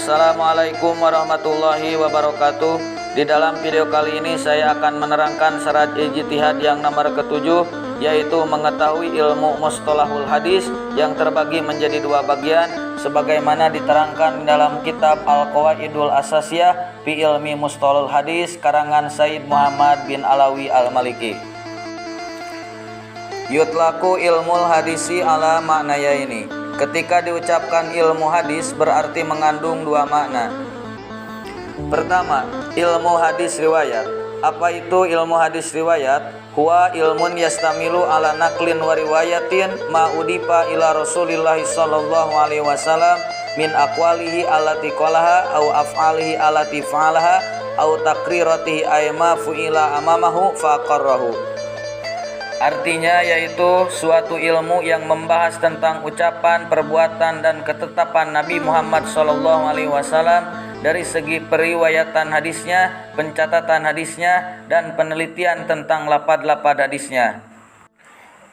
Assalamualaikum warahmatullahi wabarakatuh. Di dalam video kali ini saya akan menerangkan syarat ijtihad yang nomor ketujuh, yaitu mengetahui ilmu mustalahul hadis yang terbagi menjadi dua bagian sebagaimana diterangkan dalam kitab Al-Qawaidul Asasiyah fi Ilmi Mustalahul Hadis karangan Said Muhammad bin Alawi Al-Maliki. Yutlaku ilmul hadisi ala maknayaini. Ketika diucapkan ilmu hadis berarti mengandung dua makna. Pertama, ilmu hadis riwayat. Apa itu ilmu hadis riwayat? Huwa ilmun yastamilu ala naklin wa riwayatin ma udipa ila Rasulillah sallallahu alaihi wasallam min aqwalihi allati qalaha au af'alihi allati fa'alaha au taqriratihi ayma fu'ila amamahu faqarrahu. Artinya yaitu suatu ilmu yang membahas tentang ucapan, perbuatan, dan ketetapan Nabi Muhammad SAW dari segi periwayatan hadisnya, pencatatan hadisnya, dan penelitian tentang lapad-lapad hadisnya.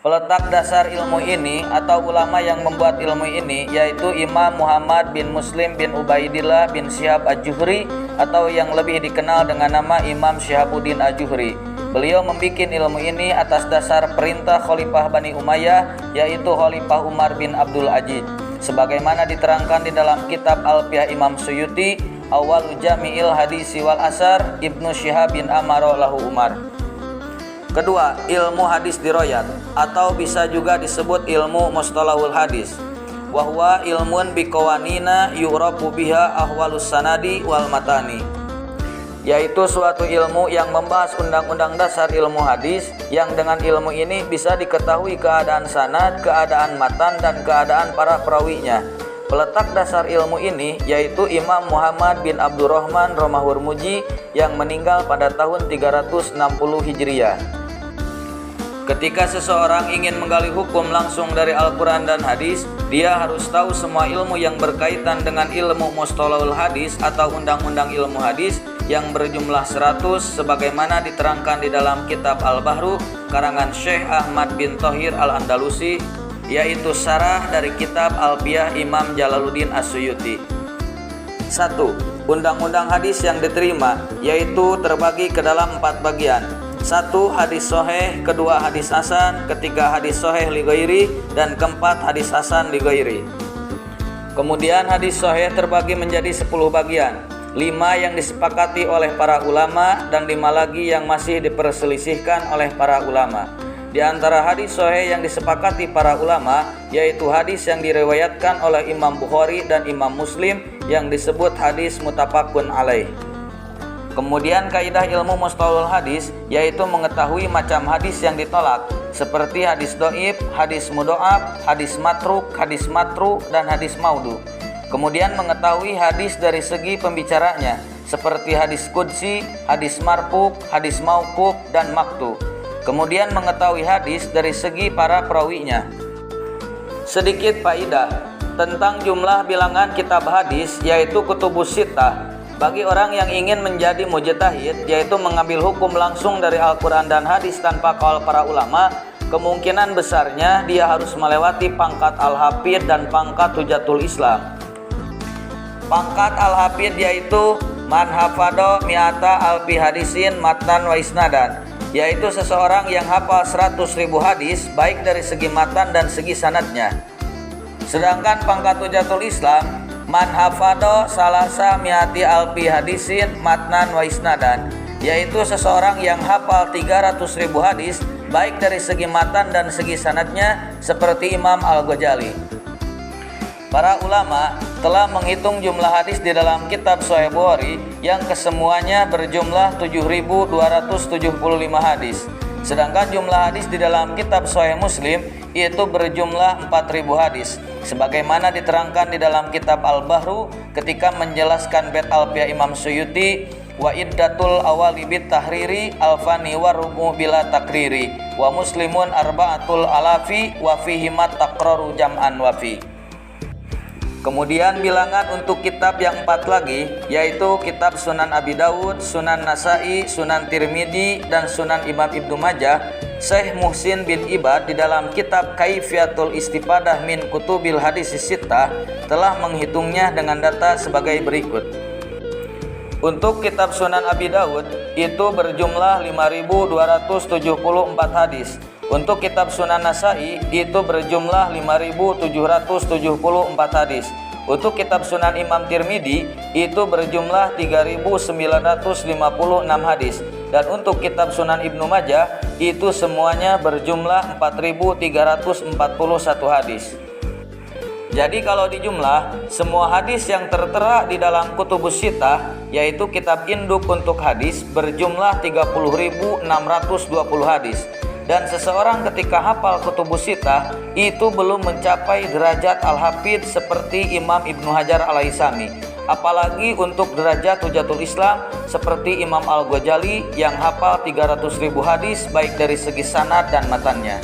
Peletak dasar ilmu ini atau ulama yang membuat ilmu ini yaitu Imam Muhammad bin Muslim bin Ubaidillah bin Syihab Al-Juhri atau yang lebih dikenal dengan nama Imam Syihabuddin Al-Juhri. Beliau membuat ilmu ini atas dasar perintah Khalifah Bani Umayyah yaitu Khalifah Umar bin Abdul Aziz, sebagaimana diterangkan di dalam kitab Alfiyah Imam Suyuti Awwalu Jami'il Hadisi wal Asar Ibnu Syihab bin Amr lahu Umar. Kedua, ilmu hadis diroyat atau bisa juga disebut ilmu mustalahul hadis. Wahwa ilmun biqawanina yu'rafu biha ahwalus sanadi wal matani. Yaitu suatu ilmu yang membahas undang-undang dasar ilmu hadis yang dengan ilmu ini bisa diketahui keadaan sanad, keadaan matan, dan keadaan para perawinya. Peletak dasar ilmu ini yaitu Imam Muhammad bin Abdurrahman Romahur Muji yang meninggal pada tahun 360 Hijriah. Ketika seseorang ingin menggali hukum langsung dari Al-Quran dan hadis, dia harus tahu semua ilmu yang berkaitan dengan ilmu mustalahul hadis atau undang-undang ilmu hadis yang berjumlah 100 sebagaimana diterangkan di dalam kitab Al-Bahru karangan Syekh Ahmad bin Thohir Al-Andalusi, yaitu syarah dari kitab Alfiyah Imam Jalaluddin As-Suyuti. 1. Undang-undang hadis yang diterima yaitu terbagi ke dalam 4 bagian. 1. Hadis sahih, kedua hadis hasan, ketiga hadis sahih li ghairi, dan keempat hadis hasan li ghairi. Kemudian hadis sahih terbagi menjadi 10 bagian. 5 yang disepakati oleh para ulama dan 5 lagi yang masih diperselisihkan oleh para ulama. Di antara hadis sahih yang disepakati para ulama yaitu hadis yang diriwayatkan oleh Imam Bukhari dan Imam Muslim yang disebut hadis muttafaqun alaih. Kemudian kaidah ilmu mustalahul hadis yaitu mengetahui macam hadis yang ditolak seperti hadis dhaif, hadis mudhoaf, hadis matruk, hadis matru, dan hadis maudhu. Kemudian mengetahui hadis dari segi pembicaranya seperti hadis qudsi, hadis marfu, hadis mauquf, dan maktu. Kemudian mengetahui hadis dari segi para perawinya. Sedikit faidah tentang jumlah bilangan kitab hadis yaitu kutubus sittah. Bagi orang yang ingin menjadi mujtahid yaitu mengambil hukum langsung dari Al-Quran dan hadis tanpa qaul para ulama, kemungkinan besarnya dia harus melewati pangkat Al-Hafidh dan pangkat Hujatul Islam. Pangkat Al-Hafidh yaitu man hafadho mi'ata alfi hadisin matnan wa isnadan, yaitu seseorang yang hafal 100.000 hadis baik dari segi matan dan segi sanadnya. Sedangkan pangkat Hujatul Islam man hafadho salasa mi'ati alfi hadisin matnan wa isnadan, yaitu seseorang yang hafal 300.000 hadis baik dari segi matan dan segi sanadnya seperti Imam Al-Ghazali. Para ulama telah menghitung jumlah hadis di dalam kitab Sahih Bukhari yang kesemuanya berjumlah 7.275 hadis. Sedangkan jumlah hadis di dalam kitab Sahih Muslim yaitu berjumlah 4.000 hadis. Sebagaimana diterangkan di dalam kitab Al-Bahru ketika menjelaskan bait Alfiyah Imam Suyuti, wa iddatul awali bit tahriri alfani wa rubu bila takriri wa muslimun arba'atul alafi wa fihi mat taqraru jam'an wafi. Kemudian bilangan untuk kitab yang 4 lagi yaitu kitab Sunan Abi Dawud, Sunan Nasai, Sunan Tirmidzi, dan Sunan Imam Ibnu Majah Syekh Muhsin bin Ibad di dalam kitab Kaifiyatul Istifadah min Kutubil Hadis Sittah telah menghitungnya dengan data sebagai berikut. Untuk kitab Sunan Abi Dawud itu berjumlah 5.274 hadis. Untuk kitab Sunan Nasai itu berjumlah 5.774 hadis. Untuk kitab Sunan Imam Tirmidzi itu berjumlah 3.956 hadis. Dan untuk kitab Sunan Ibnu Majah itu semuanya berjumlah 4.341 hadis. Jadi kalau dijumlah, semua hadis yang tertera di dalam Kutubus Sittah, yaitu kitab induk untuk hadis, berjumlah 30.620 hadis. Dan seseorang ketika hafal Kutubus Sittah itu belum mencapai derajat Al-Hafidz seperti Imam Ibnu Hajar Al-Haisami. Apalagi untuk derajat Hujatul Islam seperti Imam Al-Ghazali yang hafal 300.000 hadis baik dari segi sanad dan matannya.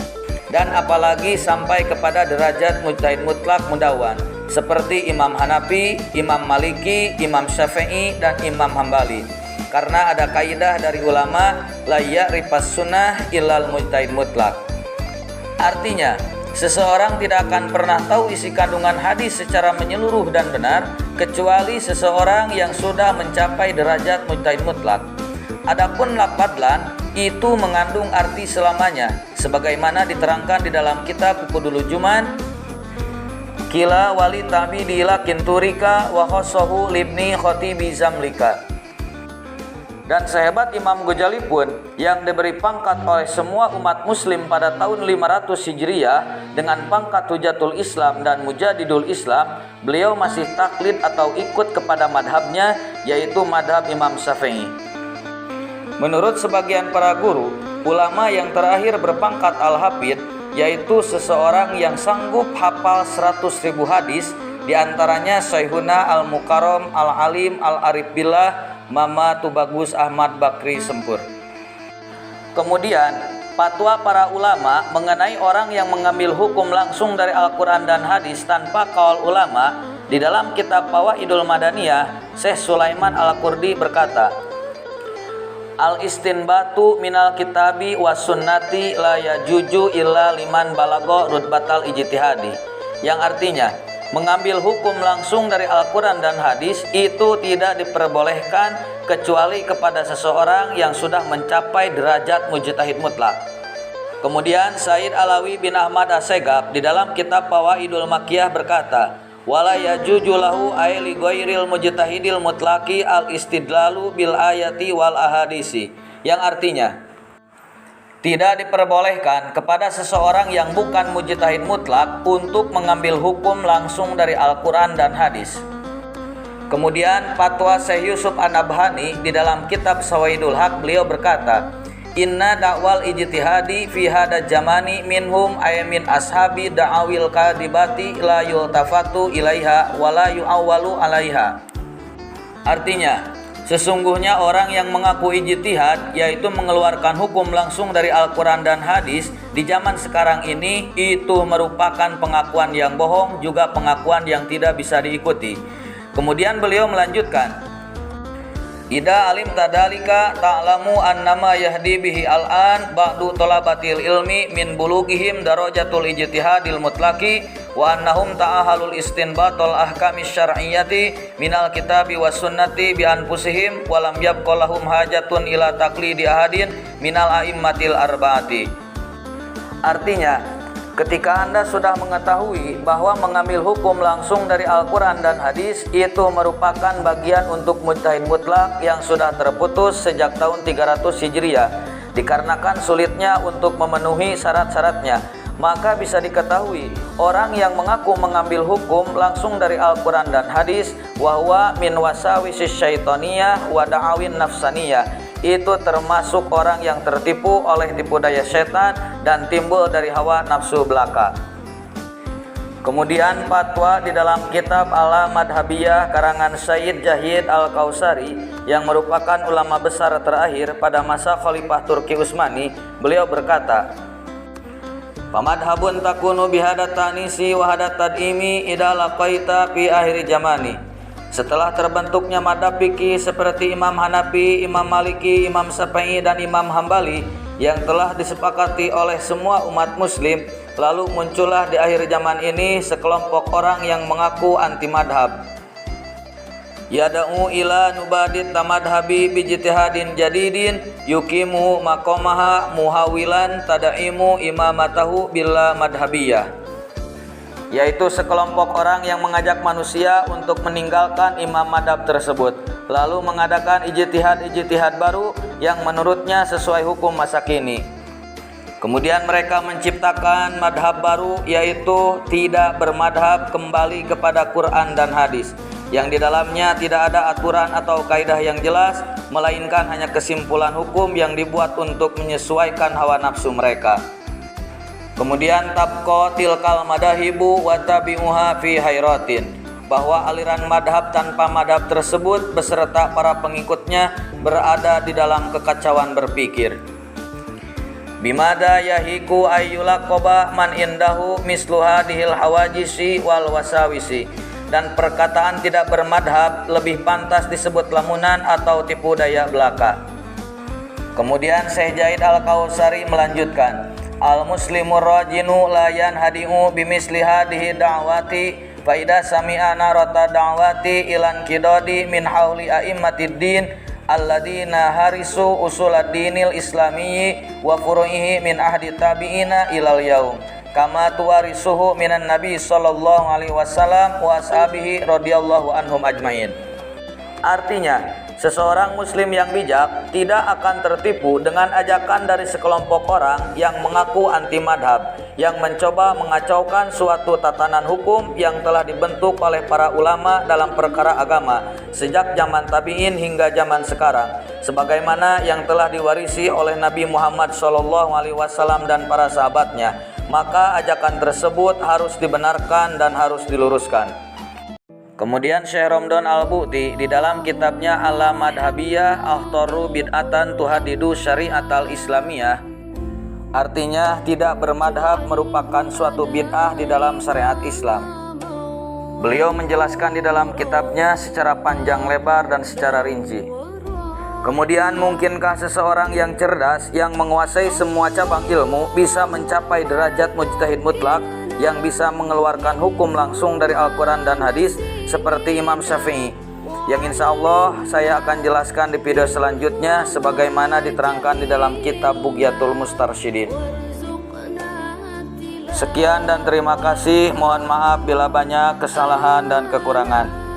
Dan apalagi sampai kepada derajat mujtahid mutlak mudawwan seperti Imam Hanafi, Imam Maliki, Imam Syafi'i, dan Imam Hambali. Karena ada kaidah dari ulama la ya'rifas sunnah illal mujtahid mutlak. Artinya, seseorang tidak akan pernah tahu isi kandungan hadis secara menyeluruh dan benar kecuali seseorang yang sudah mencapai derajat mujtahid mutlak. Adapun lafadz lan itu mengandung arti selamanya sebagaimana diterangkan di dalam kitab Fuqudul Juman Kila wali tabi dila kinturika wa khossohu libni khotibi zamlika. Dan sehebat Imam Ghazali pun yang diberi pangkat oleh semua umat muslim pada tahun 500 Hijriah dengan pangkat Hujatul Islam dan Mujadidul Islam, beliau masih taklid atau ikut kepada madhabnya, yaitu madhab Imam Syafi'i. Menurut sebagian para guru, ulama yang terakhir berpangkat Al-Hafidz yaitu seseorang yang sanggup hafal 100.000 hadis, diantaranya Syekhuna Al-Mukarram Al-Alim Al-Arif Billah Mama Tubagus Ahmad Bakri Sempur. Kemudian, fatwa para ulama mengenai orang yang mengambil hukum langsung dari Al-Quran dan hadis tanpa qaul ulama, di dalam kitab Fawaidul Madaniyah, Syekh Sulaiman Al-Qurdi berkata, Al-istinbatu minal kitabi was sunnati la yajuju illa liman balago rutbatal ijtihadi, yang artinya mengambil hukum langsung dari Al-Quran dan hadis itu tidak diperbolehkan kecuali kepada seseorang yang sudah mencapai derajat mujtahid mutlak. Kemudian Said Alawi bin Ahmad As-Segaf di dalam kitab Fawaidul Makkiyah berkata, wala yajuju lahu ay li ghairil mujtahidil mutlaqi al-istidlalu bil ayati wal ahadisi, yang artinya tidak diperbolehkan kepada seseorang yang bukan mujtahid mutlak untuk mengambil hukum langsung dari Al-Quran dan hadis. Kemudian fatwa Syekh Yusuf An-Nabhani di dalam kitab Sawaidul Haq, beliau berkata, inna da'wal ijtihadi fi hada jamani minhum ayamin ashabi da'awil kadibati la yultafatu ilaiha wa la yu'awwalu alaiha. Artinya, sesungguhnya orang yang mengaku ijtihad, yaitu mengeluarkan hukum langsung dari Al-Quran dan hadis, di zaman sekarang ini itu merupakan pengakuan yang bohong, juga pengakuan yang tidak bisa diikuti. Kemudian beliau melanjutkan, Ida alim tadalika ta'lamu annama yahdi bihi al-an ba'du talabatil ilmi min bulughihim darajatul ijtihadil mutlaqi wa annahum ta'ahalul istinbatul ahkamis syar'iyyati minal kitabi was sunnati bi anfusihim wa lam yabqa lahum hajatun ila taqlidi ahadin minal a'immatil arba'ati. Artinya, ketika Anda sudah mengetahui bahwa mengambil hukum langsung dari Al-Quran dan hadis itu merupakan bagian untuk mujtahid mutlak yang sudah terputus sejak tahun 300 Hijriah, dikarenakan sulitnya untuk memenuhi syarat-syaratnya, maka bisa diketahui orang yang mengaku mengambil hukum langsung dari Al-Quran dan hadis wahwa min wasawisis syaitoniyah wa da'awin nafsaniyah, itu termasuk orang yang tertipu oleh tipu daya setan dan timbul dari hawa nafsu belaka. Kemudian fatwa di dalam kitab Al-Madhabiyah karangan Sayyid Jahid Al-Kausari yang merupakan ulama besar terakhir pada masa Khalifah Turki Utsmani, beliau berkata, Pamadhabun takunu bihadat tanisi wa hadat tad'imi idza laqaita fi akhir zamani. Setelah terbentuknya madhab fikih seperti Imam Hanafi, Imam Maliki, Imam Syafi'i, dan Imam Hambali, yang telah disepakati oleh semua umat muslim. Lalu muncullah di akhir zaman ini sekelompok orang yang mengaku anti madhab. Yada'u ila nubadit tamadhabi bijtihadin jadidin yukimu maqamaha muhawilan tada'imu imamatahu bila madhabiyah, yaitu sekelompok orang yang mengajak manusia untuk meninggalkan imam madhab tersebut, lalu mengadakan ijtihad baru yang menurutnya sesuai hukum masa kini. Kemudian mereka menciptakan madhab baru, yaitu tidak bermadhab, kembali kepada Quran dan hadis, yang di dalamnya tidak ada aturan atau kaidah yang jelas, melainkan hanya kesimpulan hukum yang dibuat untuk menyesuaikan hawa nafsu mereka. Kemudian tabqa tilkal madahibu wa tabi'uha fi hairatin, bahwa aliran madhab tanpa madhab tersebut beserta para pengikutnya berada di dalam kekacauan berpikir. Bimada yahiku ayyulaqaba man indahu misluha dihil hawajisi wal wasawisi, dan perkataan tidak bermadhab lebih pantas disebut lamunan atau tipu daya belaka. Kemudian Syekh Zaid Al-Kausari melanjutkan, al-muslimur rajinu la yanhadi'u bimisli hadhihi da'wati fa idza sami'a narata da'wati ilan qidadi min hauli a'immatid din alladzina harisu usuladdinil islamiyyi wa furu'ihi min ahdi tabi'ina ilal yaum kama tuwarisuhu minan nabi sallallahu alaihi wasallam wa ashabihi radhiyallahu anhum ajmain. Artinya, seseorang muslim yang bijak tidak akan tertipu dengan ajakan dari sekelompok orang yang mengaku anti madhab, yang mencoba mengacaukan suatu tatanan hukum yang telah dibentuk oleh para ulama dalam perkara agama sejak zaman tabi'in hingga zaman sekarang, sebagaimana yang telah diwarisi oleh Nabi Muhammad SAW dan para sahabatnya. Maka ajakan tersebut harus dibenarkan dan harus diluruskan. Kemudian Syekh Romdon Al-Bu'ti di dalam kitabnya Ala Madhabiyah Akhtaru Bid'atan Tuhadidu Syari'atal Islamiyah, artinya tidak bermadhab merupakan suatu bid'ah di dalam syariat Islam. Beliau menjelaskan di dalam kitabnya secara panjang lebar dan secara rinci. Kemudian, mungkinkah seseorang yang cerdas, yang menguasai semua cabang ilmu, bisa mencapai derajat mujtahid mutlak yang bisa mengeluarkan hukum langsung dari Al-Quran dan hadis seperti Imam Syafi'i, yang insya Allah saya akan jelaskan di video selanjutnya sebagaimana diterangkan di dalam kitab Bughyatul Mustarsyidin. Sekian dan terima kasih. Mohon maaf bila banyak kesalahan dan kekurangan.